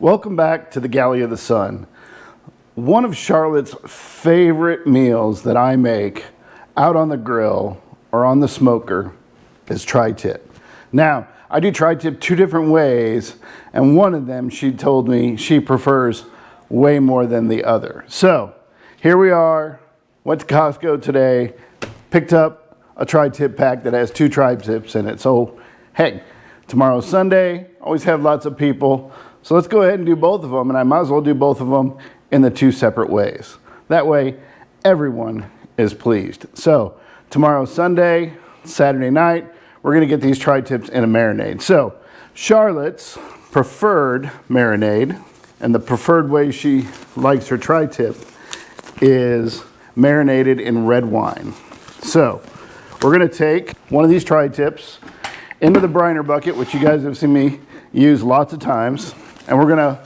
Welcome back to the Galley of the Sun. One of Charlotte's favorite meals that I make out on the grill or on the smoker is tri-tip. Now, I do tri-tip two different ways, and one of them she told me she prefers way more than the other. So, here we are, went to Costco today, picked up a tri-tip pack that has two tri-tips in it. So, hey, tomorrow's Sunday, always have lots of people. So let's go ahead and do both of them, and I might as well do both of them in the two separate ways. That way, everyone is pleased. So, tomorrow's Sunday, Saturday night, we're gonna get these tri-tips in a marinade. So, Charlotte's preferred marinade, and the preferred way she likes her tri-tip is marinated in red wine. So, we're gonna take one of these tri-tips into the briner bucket, which you guys have seen me use lots of times, and we're gonna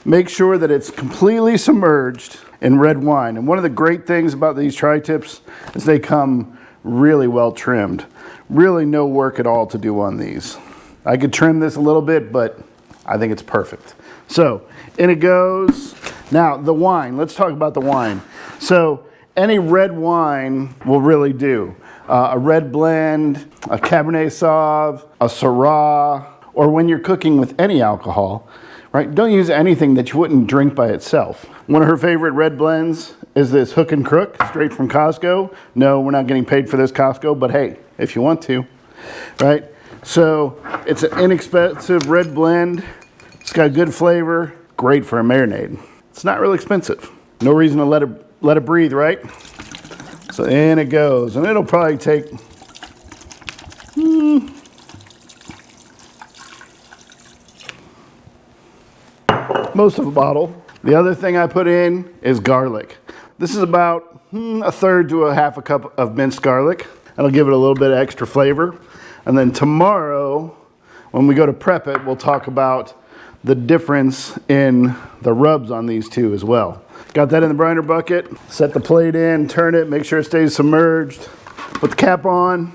make sure that it's completely submerged in red wine. And one of the great things about these tri-tips is they come really well trimmed. Really no work at all to do on these. I could trim this a little bit, but I think it's perfect. So, in it goes. Now, the wine, let's talk about the wine. So, any red wine will really do. A red blend, a Cabernet Sauv, a Syrah, or when you're cooking with any alcohol, right? Don't use anything that you wouldn't drink by itself. One of her favorite red blends is this Hook and Crook, straight from Costco. No, we're not getting paid for this, Costco, but hey, if you want to, right? So it's an inexpensive red blend. It's got good flavor, great for a marinade. It's not real expensive. No reason to let it breathe, right? So in it goes, and it'll probably take most of a bottle. The other thing I put in is garlic. This is about a third to a half a cup of minced garlic. That'll give it a little bit of extra flavor. And then tomorrow, when we go to prep it, we'll talk about the difference in the rubs on these two as well. Got that in the briner bucket. Set the plate in, turn it, make sure it stays submerged. Put the cap on,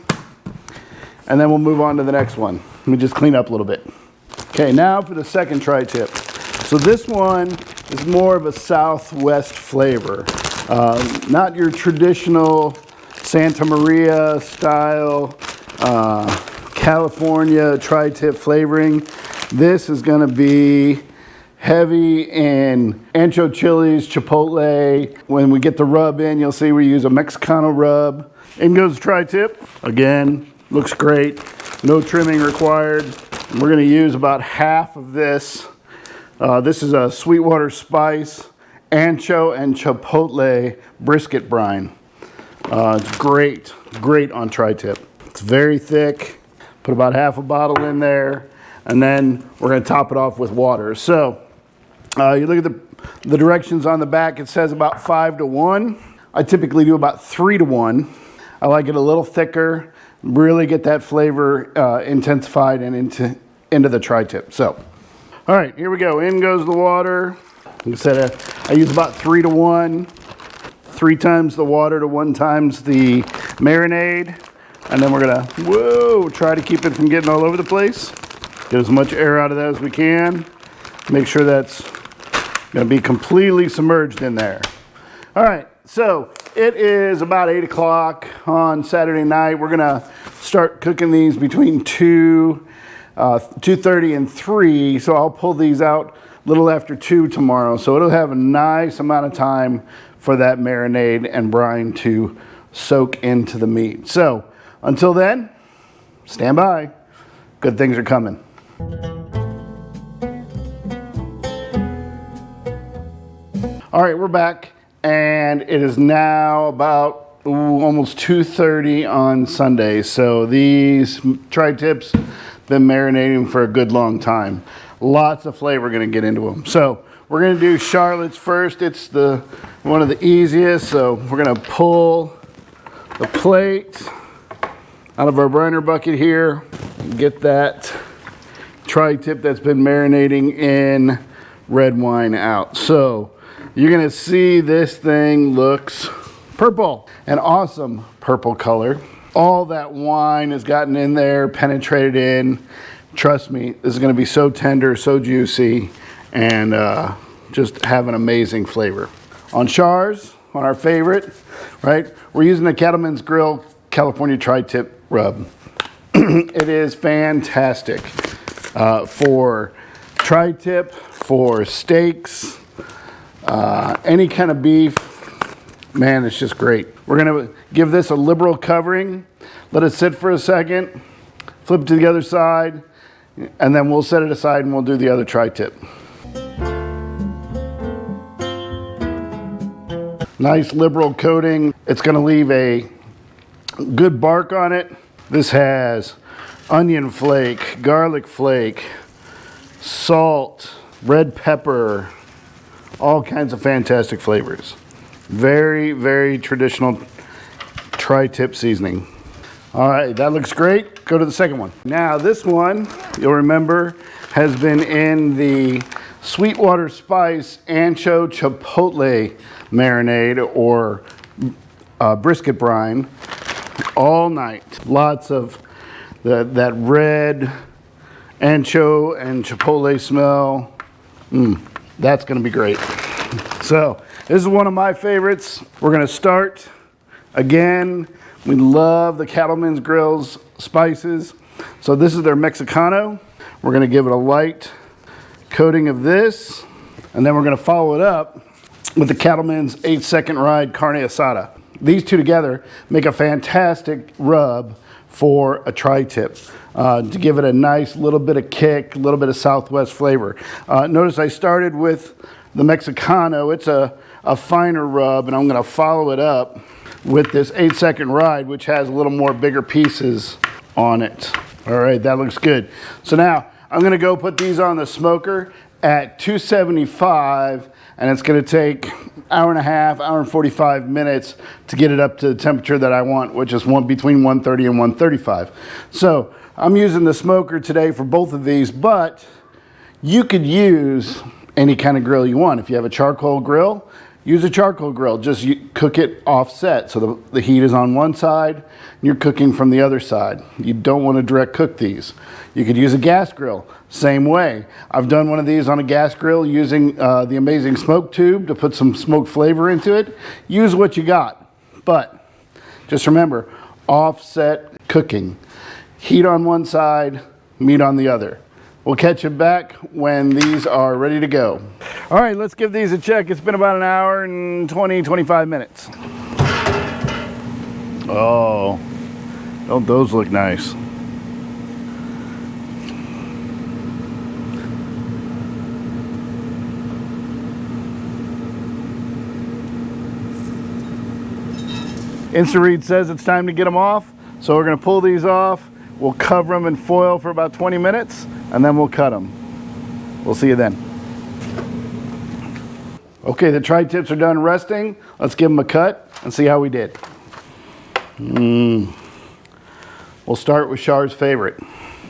and then we'll move on to the next one. Let me just clean up a little bit. Okay, now for the second tri-tip. So this one is more of a Southwest flavor. Not your traditional Santa Maria style California tri-tip flavoring. This is gonna be heavy in Ancho chilies, Chipotle. When we get the rub in, you'll see we use a Mexicano rub. In goes the tri-tip. Again, looks great. No trimming required. We're gonna use about half of this. This is a Sweetwater spice, Ancho and Chipotle brisket brine. It's great on tri-tip. It's very thick. Put about half a bottle in there, and then we're gonna top it off with water. So, you look at the directions on the back, it says about 5-to-1. I typically do about 3-to-1. I like it a little thicker, really get that flavor intensified and into the tri-tip. So, all right, here we go. In goes the water. Like I said, I use about 3-to-1. 3 times the water to 1 times the marinade. And then we're gonna, try to keep it from getting all over the place. Get as much air out of that as we can. Make sure that's gonna be completely submerged in there. All right, so it is about 8 o'clock on Saturday night. We're gonna start cooking these between 2:30 and 3. So I'll pull these out a little after 2 tomorrow. So it'll have a nice amount of time for that marinade and brine to soak into the meat. So until then, stand by. Good things are coming. All right, we're back, and it is now about almost 2:30 on Sunday. So these tri-tips been marinating for a good long time. Lots of flavor gonna get into them. So we're gonna do Charlotte's first. It's one of the easiest. So we're gonna pull the plate out of our briner bucket here and get that tri-tip that's been marinating in red wine out. So you're gonna see this thing looks purple, an awesome purple color. All that wine has gotten in there, penetrated in. Trust me, this is gonna be so tender, so juicy, and just have an amazing flavor. On Char's, on our favorite, right? We're using the Cattleman's Grill California Tri-Tip Rub. It is fantastic for tri-tip, for steaks, any kind of beef. Man, it's just great. We're gonna give this a liberal covering, let it sit for a second, flip it to the other side, and then we'll set it aside and we'll do the other tri-tip. Nice liberal coating. It's gonna leave a good bark on it. This has onion flake, garlic flake, salt, red pepper, all kinds of fantastic flavors. Very, very traditional tri-tip seasoning. All right, that looks great. Go to the second one. Now this one, you'll remember, has been in the Sweetwater Spice Ancho Chipotle marinade or brisket brine all night. Lots of that red ancho and chipotle smell. That's gonna be great. So this is one of my favorites. We're gonna start again. We love the Cattleman's Grill's spices. So this is their Mexicano. We're gonna give it a light coating of this, and then we're gonna follow it up with the Cattleman's 8-second ride carne asada. These two together make a fantastic rub for a tri-tip to give it a nice little bit of kick, a little bit of Southwest flavor. Notice I started with the Mexicano. It's a finer rub, and I'm gonna follow it up with this 8-second ride, which has a little more bigger pieces on it. All right, that looks good. So now I'm gonna go put these on the smoker at 275, and it's gonna take hour and a half, hour and 45 minutes to get it up to the temperature that I want, which is between 130 and 135. So I'm using the smoker today for both of these, but you could use any kind of grill you want. If you have a charcoal grill, use a charcoal grill. Just cook it offset so the heat is on one side and you're cooking from the other side. You don't want to direct cook these. You could use a gas grill, same way. I've done one of these on a gas grill using the amazing smoke tube to put some smoke flavor into it. Use what you got, but just remember, offset cooking. Heat on one side, meat on the other. We'll catch you back when these are ready to go. All right, let's give these a check. It's been about an hour and 20, 25 minutes. Oh, don't those look nice? InstaRead says it's time to get them off, so we're gonna pull these off. We'll cover them in foil for about 20 minutes, and then we'll cut them. We'll see you then. Okay, the tri-tips are done resting. Let's give them a cut and see how we did. We'll start with Char's favorite.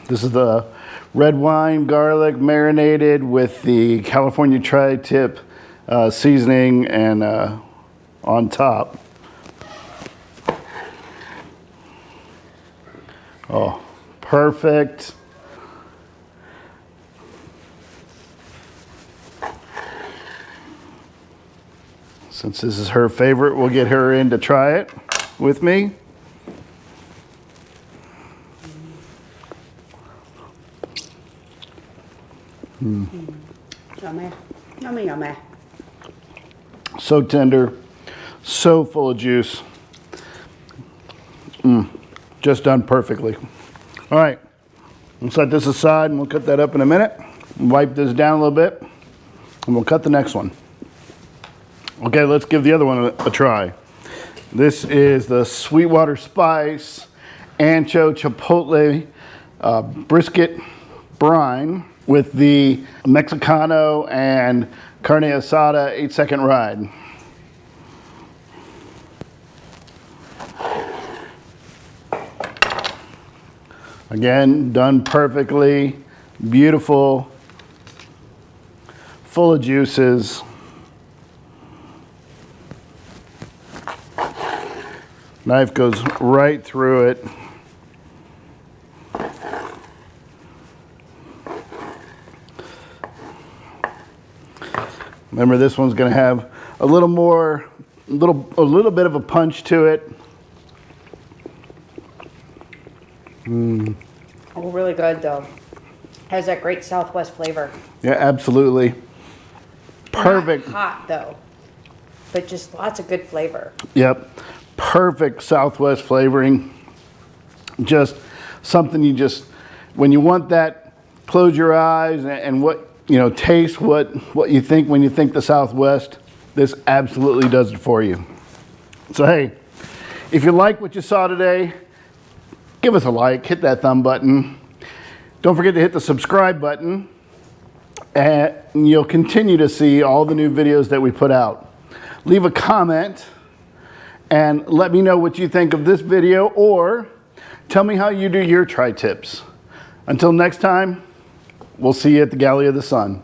This is the red wine garlic marinated with the California tri-tip seasoning and on top. Oh, perfect. Since this is her favorite, we'll get her in to try it with me. So tender, so full of juice. Just done perfectly. All right, we'll set this aside and we'll cut that up in a minute. Wipe this down a little bit and we'll cut the next one. Okay, let's give the other one a try. This is the Sweetwater Spice Ancho Chipotle Brisket Brine with the Mexicano and carne asada 8-second ride. Again, done perfectly, beautiful, full of juices. Knife goes right through it. Remember, this one's gonna have a little more, a little bit of a punch to it. Oh, really good though. Has that great Southwest flavor. Yeah, absolutely. Perfect. Not hot though, but just lots of good flavor. Yep. Perfect Southwest flavoring. Just something you just, when you want that, close your eyes and what, you know, taste what you think when you think the Southwest. This absolutely does it for you. So hey, if you like what you saw today, give us a like, hit that thumb button. Don't forget to hit the subscribe button, and you'll continue to see all the new videos that we put out. Leave a comment and let me know what you think of this video, or tell me how you do your tri-tips. Until next time, we'll see you at the Galley of the Sun.